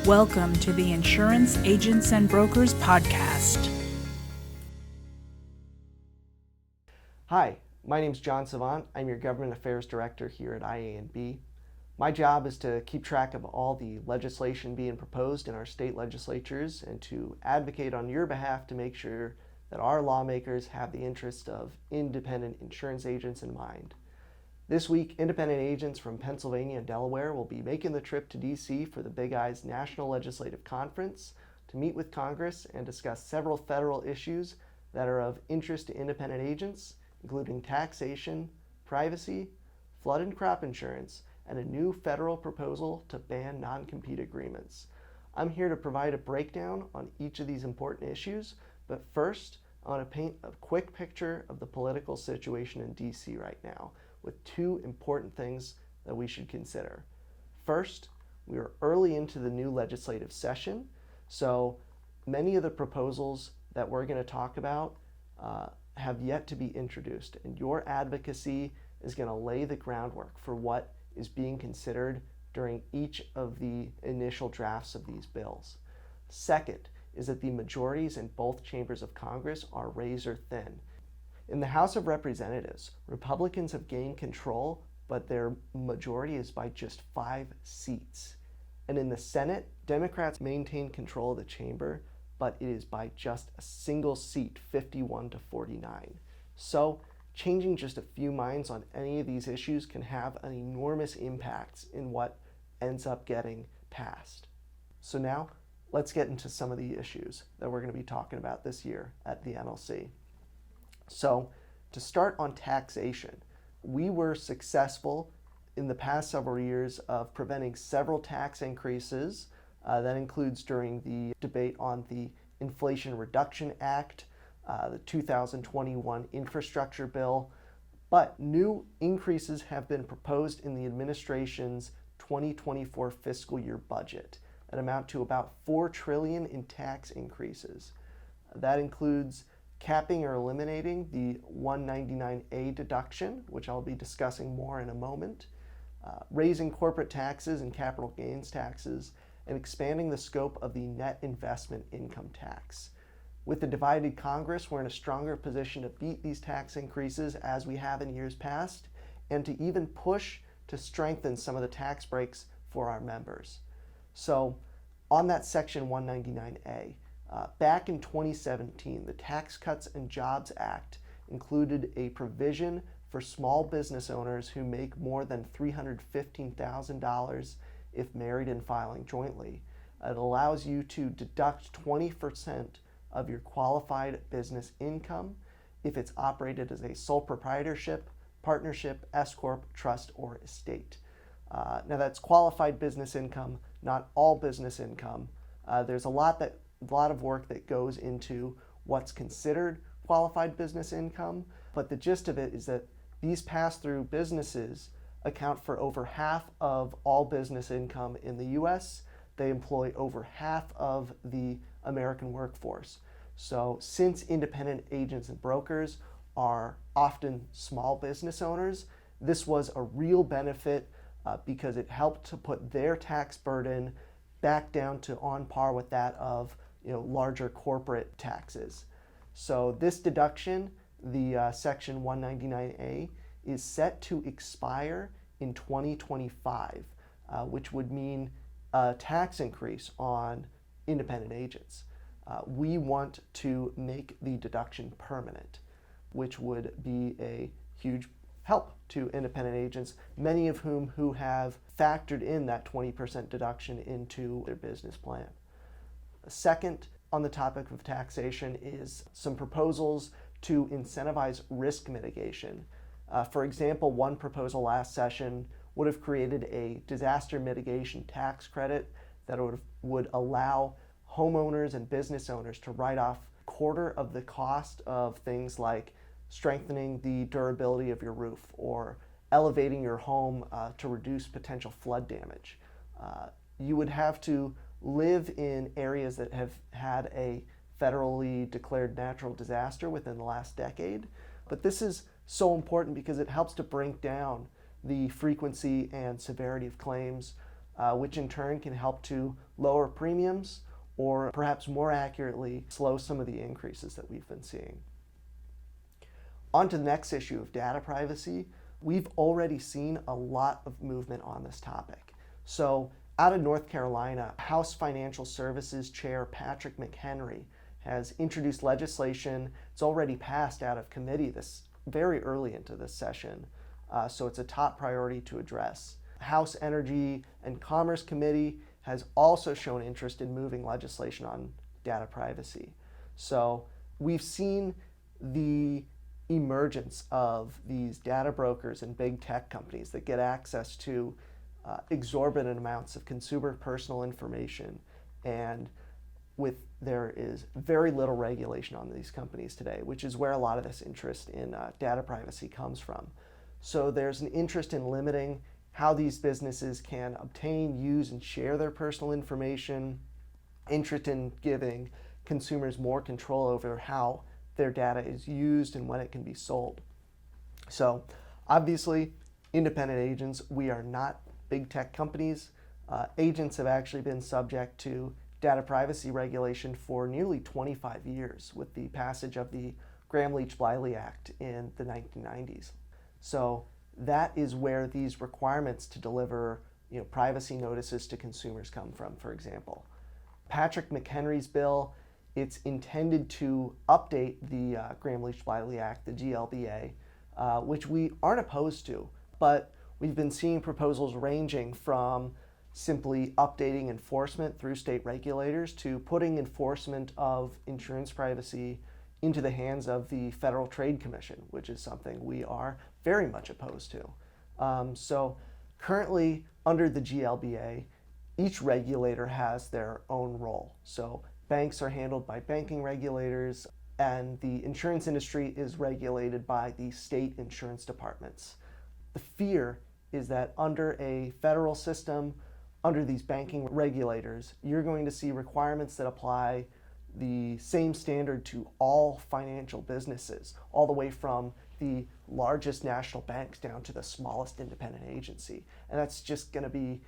Welcome to the Insurance Agents and Brokers Podcast. Hi, my name is John Savant. I'm your Government Affairs Director here at IA&B. My job is to keep track of all the legislation being proposed in our state legislatures and to advocate on your behalf to make sure that our lawmakers have the interest of independent insurance agents in mind. This week, independent agents from Pennsylvania and Delaware will be making the trip to D.C. for the Big I's National Legislative Conference to meet with Congress and discuss several federal issues that are of interest to independent agents, including taxation, privacy, flood and crop insurance, and a new federal proposal to ban non-compete agreements. I'm here to provide a breakdown on each of these important issues, but first, I want to paint a quick picture of the political situation in D.C. right now, with two important things that we should consider. First, we are early into the new legislative session, so many of the proposals that we're going to talk about have yet to be introduced, and your advocacy is going to lay the groundwork for what is being considered during each of the initial drafts of these bills. Second is that the majorities in both chambers of Congress are razor thin. In the House of Representatives, Republicans have gained control, but their majority is by just 5 seats. And in the Senate, Democrats maintain control of the chamber, but it is by just a single seat, 51 to 49. So, changing just a few minds on any of these issues can have an enormous impact in what ends up getting passed. So now, let's get into some of the issues that we're going to be talking about this year at the NLC. So, to start on taxation, we were successful in the past several years of preventing several tax increases. That includes during the debate on the Inflation Reduction Act, the 2021 infrastructure bill, but new increases have been proposed in the administration's 2024 fiscal year budget that amount to about $4 trillion in tax increases. That includes capping or eliminating the 199A deduction, which I'll be discussing more in a moment, raising corporate taxes and capital gains taxes, and expanding the scope of the net investment income tax. With the divided Congress, we're in a stronger position to beat these tax increases as we have in years past, and to even push to strengthen some of the tax breaks for our members. So, on that Section 199A, back in 2017, the Tax Cuts and Jobs Act included a provision for small business owners who make more than $315,000 if married and filing jointly. It allows you to deduct 20% of your qualified business income if it's operated as a sole proprietorship, partnership, S-corp, trust, or estate. Now that's qualified business income, not all business income. There's a lot of work that goes into what's considered qualified business income, but the gist of it is that these pass-through businesses account for over half of all business income in the U.S. They employ over half of the American workforce. So since independent agents and brokers are often small business owners, this was a real benefit because it helped to put their tax burden back down to on par with that of larger corporate taxes. So this deduction, the Section 199A, is set to expire in 2025, which would mean a tax increase on independent agents. We want to make the deduction permanent, which would be a huge help to independent agents, many of whom who have factored in that 20% deduction into their business plan. Second, on the topic of taxation is some proposals to incentivize risk mitigation. For example, one proposal last session would have created a disaster mitigation tax credit that would allow homeowners and business owners to write off a quarter of the cost of things like strengthening the durability of your roof or elevating your home to reduce potential flood damage. You would have to live in areas that have had a federally declared natural disaster within the last decade. But this is so important because it helps to bring down the frequency and severity of claims which in turn can help to lower premiums or perhaps more accurately slow some of the increases that we've been seeing. On to the next issue of data privacy. We've already seen a lot of movement on this topic. So out of North Carolina, House Financial Services Chair Patrick McHenry has introduced legislation. It's already passed out of committee this very early into this session, so it's a top priority to address. House Energy and Commerce Committee has also shown interest in moving legislation on data privacy. So we've seen the emergence of these data brokers and big tech companies that get access to exorbitant amounts of consumer personal information, and there is very little regulation on these companies today, which is where a lot of this interest in data privacy comes from. So there's an interest in limiting how these businesses can obtain, use, and share their personal information, interest in giving consumers more control over how their data is used and when it can be sold. So obviously, independent agents, we are not big tech companies. Agents have actually been subject to data privacy regulation for nearly 25 years with the passage of the Gramm-Leach-Bliley Act in the 1990s. So that is where these requirements to deliver privacy notices to consumers come from, for example. Patrick McHenry's bill, it's intended to update the Gramm-Leach-Bliley Act, the GLBA, which we aren't opposed to, but we've been seeing proposals ranging from simply updating enforcement through state regulators to putting enforcement of insurance privacy into the hands of the Federal Trade Commission, which is something we are very much opposed to. So currently, under the GLBA, each regulator has their own role. So banks are handled by banking regulators, and the insurance industry is regulated by the state insurance departments. The fear is that under a federal system, under these banking regulators, you're going to see requirements that apply the same standard to all financial businesses, all the way from the largest national banks down to the smallest independent agency. And that's just going to be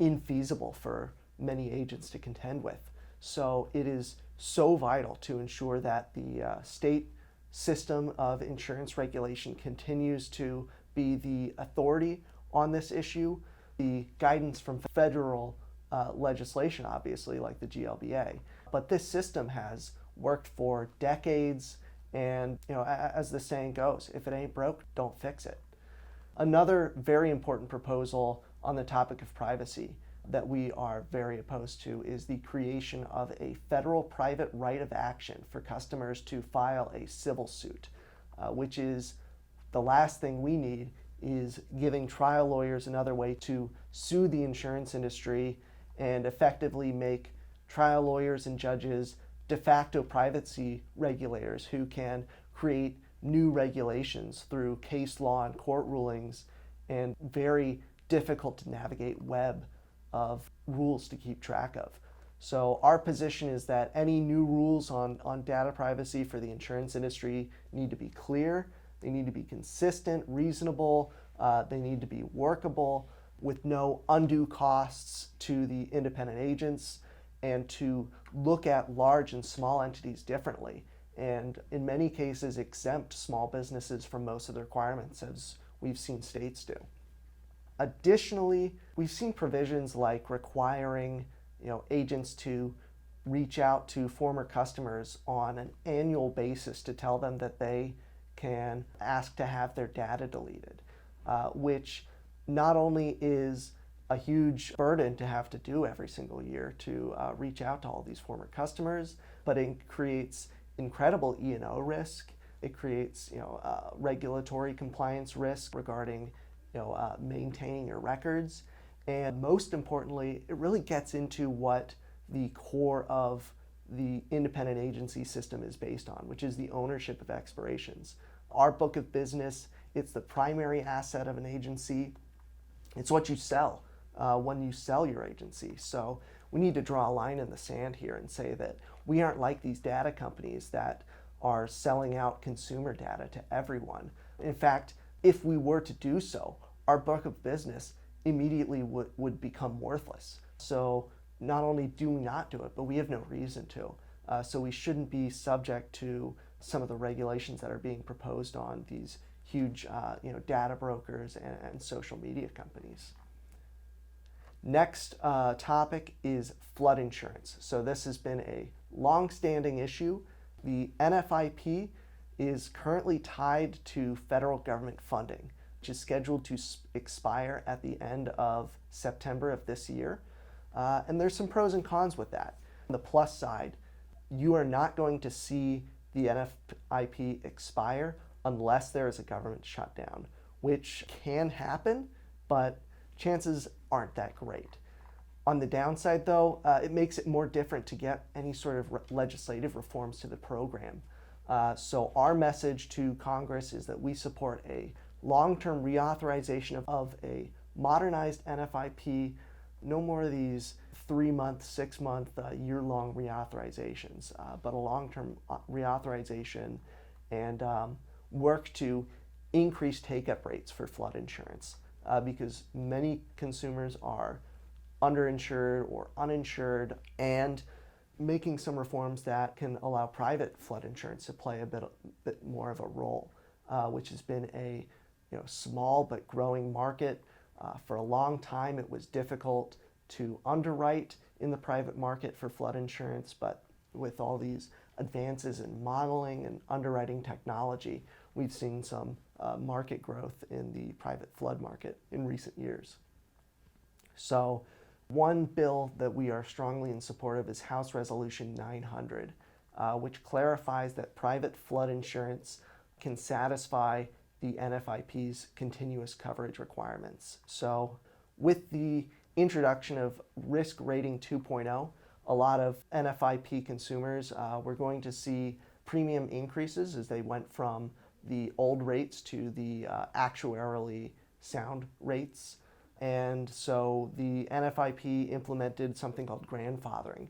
infeasible for many agents to contend with. So it is so vital to ensure that the state system of insurance regulation continues to be the authority on this issue. The guidance from federal legislation, obviously, like the GLBA. But this system has worked for decades, and as the saying goes, if it ain't broke, don't fix it. Another very important proposal on the topic of privacy that we are very opposed to is the creation of a federal private right of action for customers to file a civil suit, which is the last thing we need, is giving trial lawyers another way to sue the insurance industry and effectively make trial lawyers and judges de facto privacy regulators who can create new regulations through case law and court rulings and very difficult to navigate web of rules to keep track of. So our position is that any new rules on data privacy for the insurance industry need to be clear, they need to be consistent, reasonable, they need to be workable with no undue costs to the independent agents, and to look at large and small entities differently, and in many cases exempt small businesses from most of the requirements, as we've seen states do. Additionally, we've seen provisions like requiring agents to reach out to former customers on an annual basis to tell them that they can ask to have their data deleted, which not only is a huge burden to have to do every single year to reach out to all these former customers, but it creates incredible E&O risk. It creates regulatory compliance risk regarding maintaining your records, and most importantly, it really gets into what the core of the independent agency system is based on, which is the ownership of expirations. Our book of business, it's the primary asset of an agency. It's what you sell when you sell your agency. So we need to draw a line in the sand here and say that we aren't like these data companies that are selling out consumer data to everyone. In fact, if we were to do so, our book of business immediately would become worthless. So not only do we not do it, but we have no reason to. So we shouldn't be subject to some of the regulations that are being proposed on these huge data brokers and social media companies. Next topic is flood insurance. So this has been a long-standing issue. The NFIP is currently tied to federal government funding, which is scheduled to expire at the end of September of this year. And there's some pros and cons with that. On the plus side, you are not going to see the NFIP expire unless there is a government shutdown, which can happen, but chances aren't that great. On the downside, though, it makes it more difficult to get any sort of legislative reforms to the program. So our message to Congress is that we support a long-term reauthorization of a modernized NFIP, no more of these 3-month, 6-month, year-long reauthorizations, but a long-term reauthorization, and work to increase take-up rates for flood insurance because many consumers are underinsured or uninsured, and making some reforms that can allow private flood insurance to play a bit more of a role, which has been a small but growing market. For a long time, it was difficult to underwrite in the private market for flood insurance, but with all these advances in modeling and underwriting technology, we've seen some market growth in the private flood market in recent years. So one bill that we are strongly in support of is House Resolution 900, which clarifies that private flood insurance can satisfy the NFIP's continuous coverage requirements. So with the introduction of Risk Rating 2.0, a lot of NFIP consumers were going to see premium increases as they went from the old rates to the actuarially sound rates. And so the NFIP implemented something called grandfathering,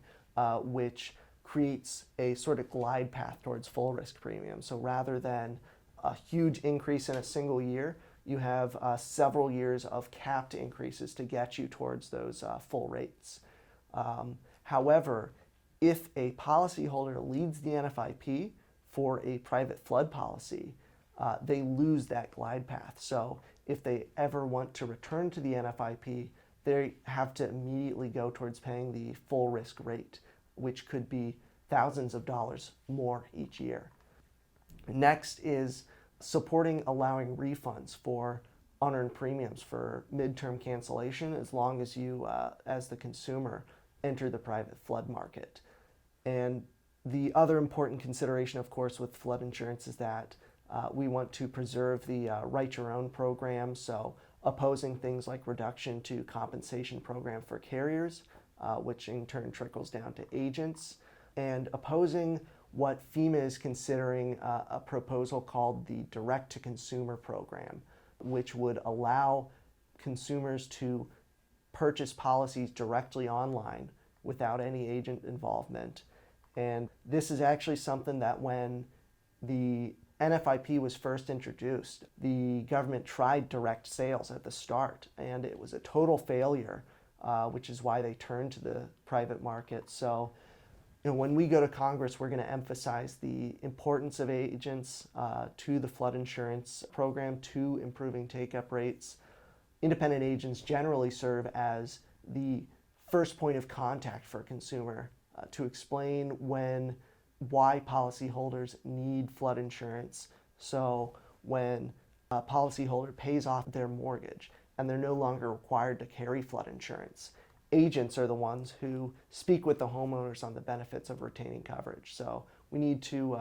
which creates a sort of glide path towards full risk premium. So rather than a huge increase in a single year, you have several years of capped increases to get you towards those full rates. However, if a policyholder leads the NFIP for a private flood policy, they lose that glide path. So if they ever want to return to the NFIP, they have to immediately go towards paying the full risk rate, which could be thousands of dollars more each year. Next is supporting allowing refunds for unearned premiums for midterm cancellation as long as you, as the consumer, enter the private flood market. And the other important consideration, of course, with flood insurance is that we want to preserve the Write Your Own program, so opposing things like reduction to compensation program for carriers, which in turn trickles down to agents, and opposing what FEMA is considering a proposal called the Direct-to-Consumer program, which would allow consumers to purchase policies directly online without any agent involvement. And this is actually something that when the NFIP was first introduced, the government tried direct sales at the start, and it was a total failure, which is why they turned to the private market. So, when we go to Congress, we're going to emphasize the importance of agents to the flood insurance program, to improving take-up rates. Independent agents generally serve as the first point of contact for a consumer to explain why policyholders need flood insurance. So when a policyholder pays off their mortgage and they're no longer required to carry flood insurance, agents are the ones who speak with the homeowners on the benefits of retaining coverage. So we need to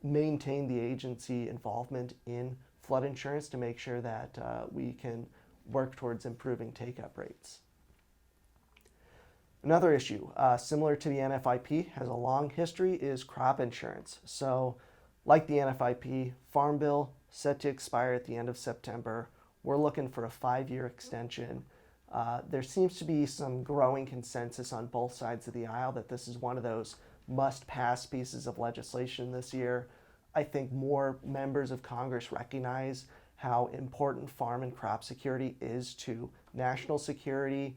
maintain the agency involvement in flood insurance to make sure that we can work towards improving take-up rates. Another issue, similar to the NFIP, has a long history, is crop insurance. So, like the NFIP, Farm Bill set to expire at the end of September. We're looking for a 5-year extension. There seems to be some growing consensus on both sides of the aisle that this is one of those must-pass pieces of legislation this year. I think more members of Congress recognize how important farm and crop security is to national security,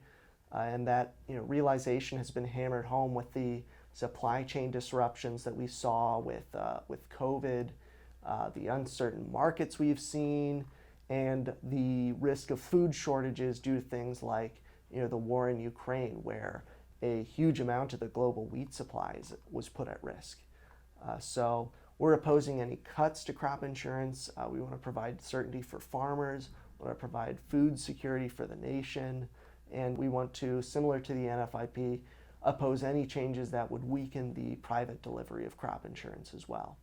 and that realization has been hammered home with the supply chain disruptions that we saw with COVID, the uncertain markets we've seen, and the risk of food shortages due to things like the war in Ukraine, where a huge amount of the global wheat supplies was put at risk. So we're opposing any cuts to crop insurance. We want to provide certainty for farmers, we want to provide food security for the nation, and we want to, similar to the NFIP, oppose any changes that would weaken the private delivery of crop insurance as well.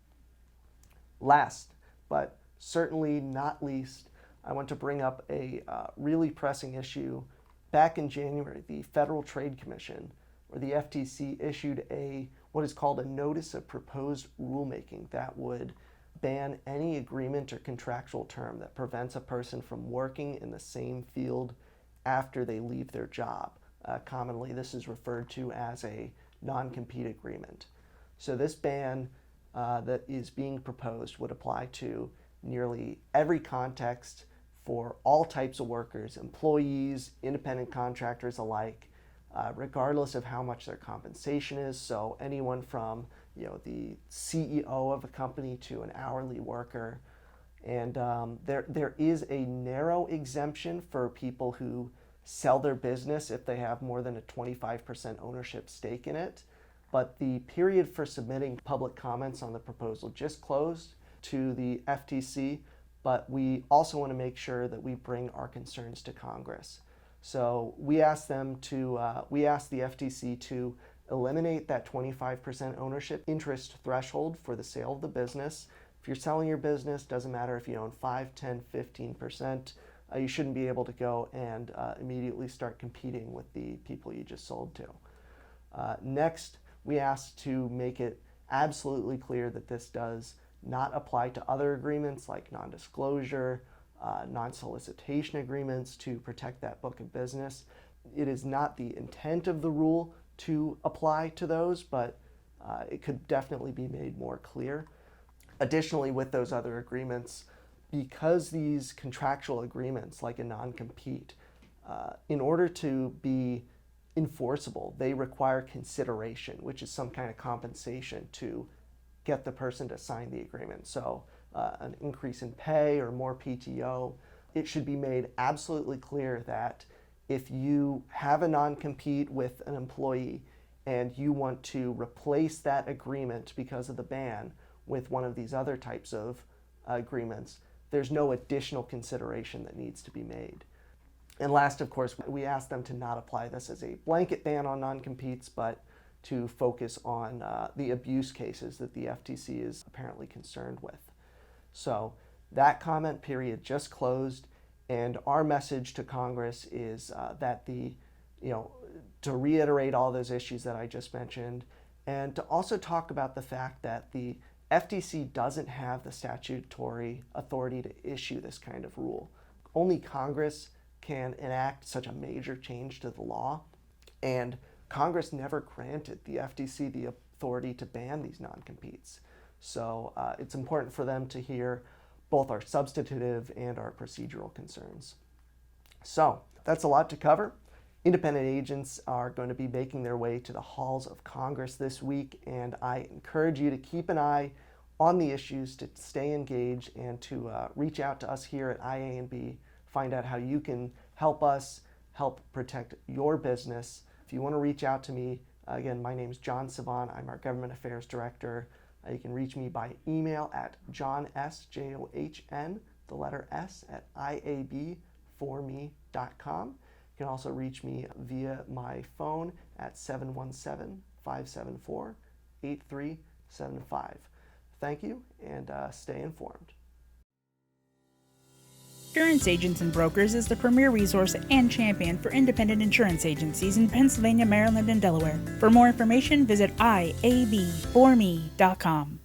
Last, but certainly not least, I want to bring up a really pressing issue. Back in January, the Federal Trade Commission, or the FTC, issued what is called a Notice of Proposed Rulemaking that would ban any agreement or contractual term that prevents a person from working in the same field after they leave their job. Commonly, this is referred to as a non-compete agreement. So this ban that is being proposed would apply to nearly every context for all types of workers, employees, independent contractors alike, regardless of how much their compensation is. So anyone from the CEO of a company to an hourly worker. And there is a narrow exemption for people who sell their business if they have more than a 25% ownership stake in it. But the period for submitting public comments on the proposal just closed to the FTC, but we also want to make sure that we bring our concerns to Congress. So we asked the FTC to eliminate that 25% ownership interest threshold for the sale of the business. If you're selling your business, doesn't matter if you own 5, 10, 15%, you shouldn't be able to go and immediately start competing with the people you just sold to. Next, we asked to make it absolutely clear that this does not apply to other agreements like non-disclosure, non-solicitation agreements to protect that book of business. It is not the intent of the rule to apply to those, but it could definitely be made more clear. Additionally, with those other agreements, because these contractual agreements, like a non-compete, in order to be enforceable, they require consideration, which is some kind of compensation to get the person to sign the agreement. So an increase in pay or more PTO. It should be made absolutely clear that if you have a non-compete with an employee and you want to replace that agreement because of the ban with one of these other types of agreements, there's no additional consideration that needs to be made. And last, of course, we asked them to not apply this as a blanket ban on non-competes, but to focus on the abuse cases that the FTC is apparently concerned with. So that comment period just closed, and our message to Congress is that to reiterate all those issues that I just mentioned, and to also talk about the fact that the FTC doesn't have the statutory authority to issue this kind of rule. Only Congress can enact such a major change to the law, and Congress never granted the FTC the authority to ban these non-competes. So it's important for them to hear both our substantive and our procedural concerns. So that's a lot to cover. Independent agents are going to be making their way to the halls of Congress this week, and I encourage you to keep an eye on the issues, to stay engaged, and to reach out to us here at IA&B, find out how you can help us help protect your business. If you want to reach out to me, again, my name is John Savant. I'm our Government Affairs Director. You can reach me by email at john.s.john, the letter S, at iab4me.com. You can also reach me via my phone at 717-574-8375. Thank you, and stay informed. Insurance Agents and Brokers is the premier resource and champion for independent insurance agencies in Pennsylvania, Maryland, and Delaware. For more information, visit iab4me.com.